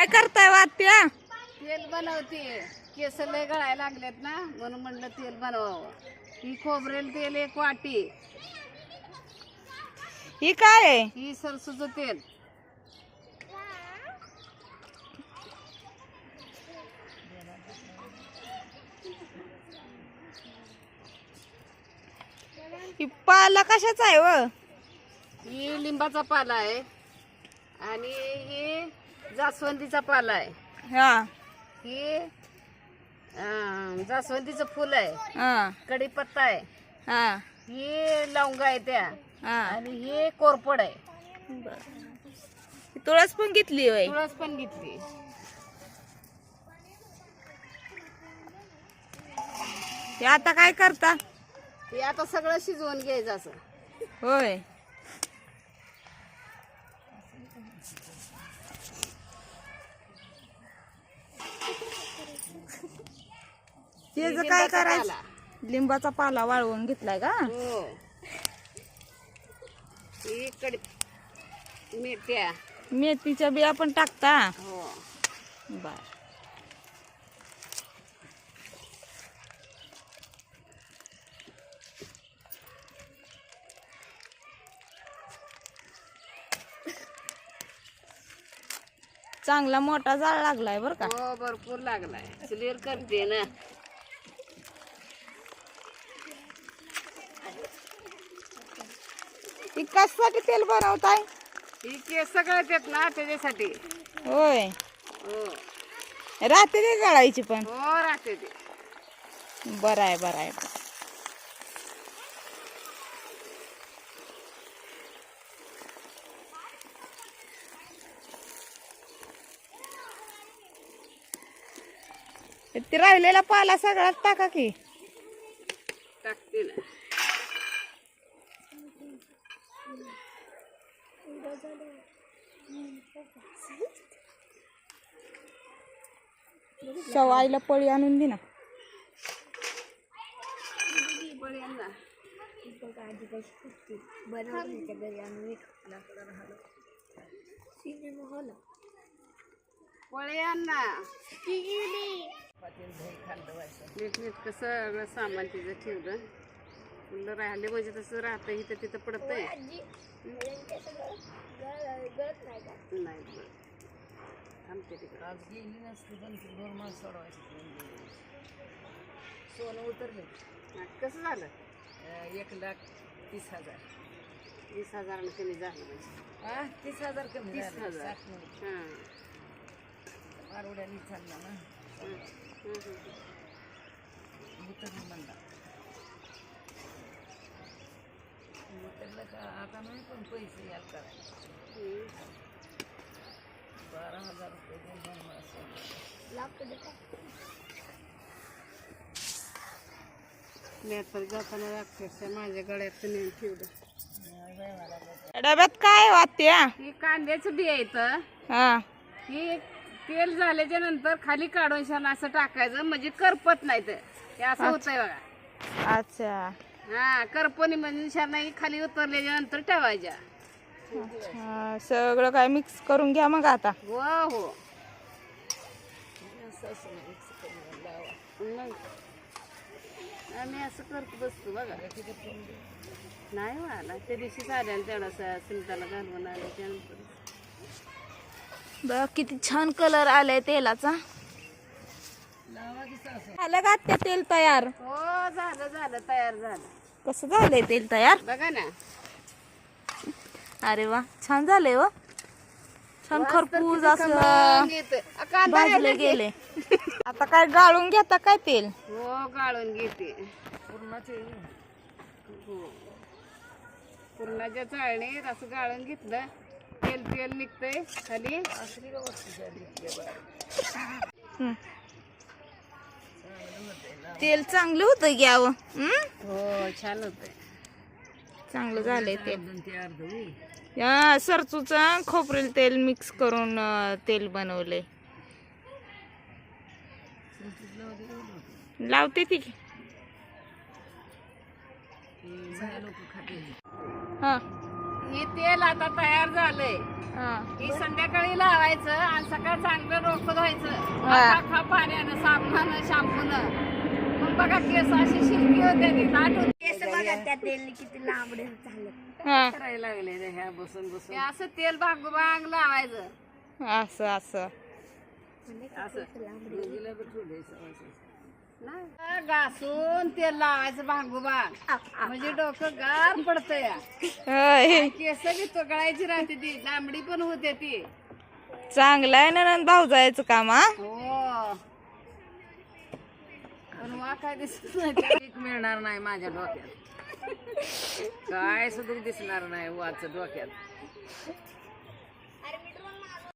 काय करताय वात्या? तेल बनवते. केस लय गळायला लागलेत ना, म्हणून म्हणलं तेल बनवावं. ही खोबरेल तेल 1 वाटी, ही काय आहे? ही सरसूचं तेल, ही पाला कशाचा आहे व? ही लिंबाचा पाला आहे आणि ही जास्वंदीचा पाला आहे. हा ही जास्वंदीचं फुल आहे, हा कढीपत्ता आहे, हा ही लवंगा आहे त्या, हा. आणि ही कोरपड आहे. ही तुळस पण घेतली होय? तुळस पण घेतली. हे आता काय करता? हे आता सगळं शिजवून घ्यायचं असं. होय. तेच काय लिंबाचा करायचं? पाला. लिंबाचा पाला वाळवून घेतलाय का? हो. ही मेथ्या. मेथीच्या बिया पण टाकता? हो. बर. चांगला मोठा जाळ लागलाय बर का? हो, भरपूर लागलाय. क्लिअर करते ना. ही कशासाठी तेल बनवताय? ही केस गळतात ना, त्याच्यासाठी. होय. हो राहते ते गळायची पण? हो, राहते ते. बरं आहे बरं आहे. ते राहिलेला पाला सगळ्यात टाका की. टाकते ना. सवाईला पळी आणून दे ना. पळ्यांना. पळ्यांना. नीट सगळं सामान तिचं ठेवलं. फुलं राहिले म्हणजे तसं राहतं, इथं तिथं पडतंय. नाही आमच्या तिकडं आज गेली नसती, पण 2 मास सोडवायची. सोनं उतरले. कसं झालं? 1,30,000. 20,000 कमी झालं म्हणजे. 30,000 कमी. 30,000. हां, मारवड्याने चालला ना. उतरली म्हणला. उतरलं का आता नाही, पण पैसे याल करायचे. 12,000 रुपये देऊन मी तर जाताना अक्षरशः माझ्या गळ्यात नेऊन ठेवलं. डब्यात काय वात्या? ही कांद्याचं बी येतं. हा. ही तेल झाल्याच्या नंतर खाली काढून शान असं टाकायचं, म्हणजे करपत नाही. तर हे असं होतंय बघा. अच्छा. हा, करपणी म्हणजे शान ही खाली उतरल्याच्या नंतर ठेवायच्या. अच्छा, सगळं काय मिक्स करून घ्या मग आता. हो हो. आम्ही असं करत बसतो बघा. नाही मला त्या दिवशी साड्याला तेवढा सुलताला घालवून आले त्यानंतर. बघ किती छान कलर आलाय तेलाचा. झालं का ते तेल तयार? हो, झालं तयार झालं. कसं झालंय तेल तयार? बघा ना. अरे वा, छान झालंय व. छान खरपूस असं कांदा भाजले गेले. आता काय गाळून घेता काय तेल? हो, गाळून घेते. पूर्णाचे. हो, पूर्णाच्या चाळणीत असं गाळून घेतलं. तेल निघतंय खाली. तेल चांगलं होतं घ्यावं. हो, छान होतंय. चांगलं झालंय तेल. या सरसूचं खोबरेल तेल मिक्स करून तेल बनवलंय. लावते ती. हा. हे तेल आता तयार झालंय. हा. हे संध्याकाळी लावायचं आणि सकाळ चांगलं डोकं धुवायचं हा. खा पाण्यानं, साबणानं, शॅम्पूनं. मग बघा केस अशी शिल्की होते ती दाट होते. हा. करायला लागले रे ह्या बसून बसून. हे असं तेल भांगोभांग लावायचं असं असं असं घासून तेल लावायचं भांगोभांग, म्हणजे डोकं गार पडतं या. होय. केस बी तोकळायची राहते ती, लांबडी पण होते ती. चांगलं आहे ना भाऊ जायचं काम. हा. हो पण वा काय दिसत नाही, मिळणार नाही माझ्या डोक्यात, काय सुद्धा दिसणार नाही वाच डोक्यात.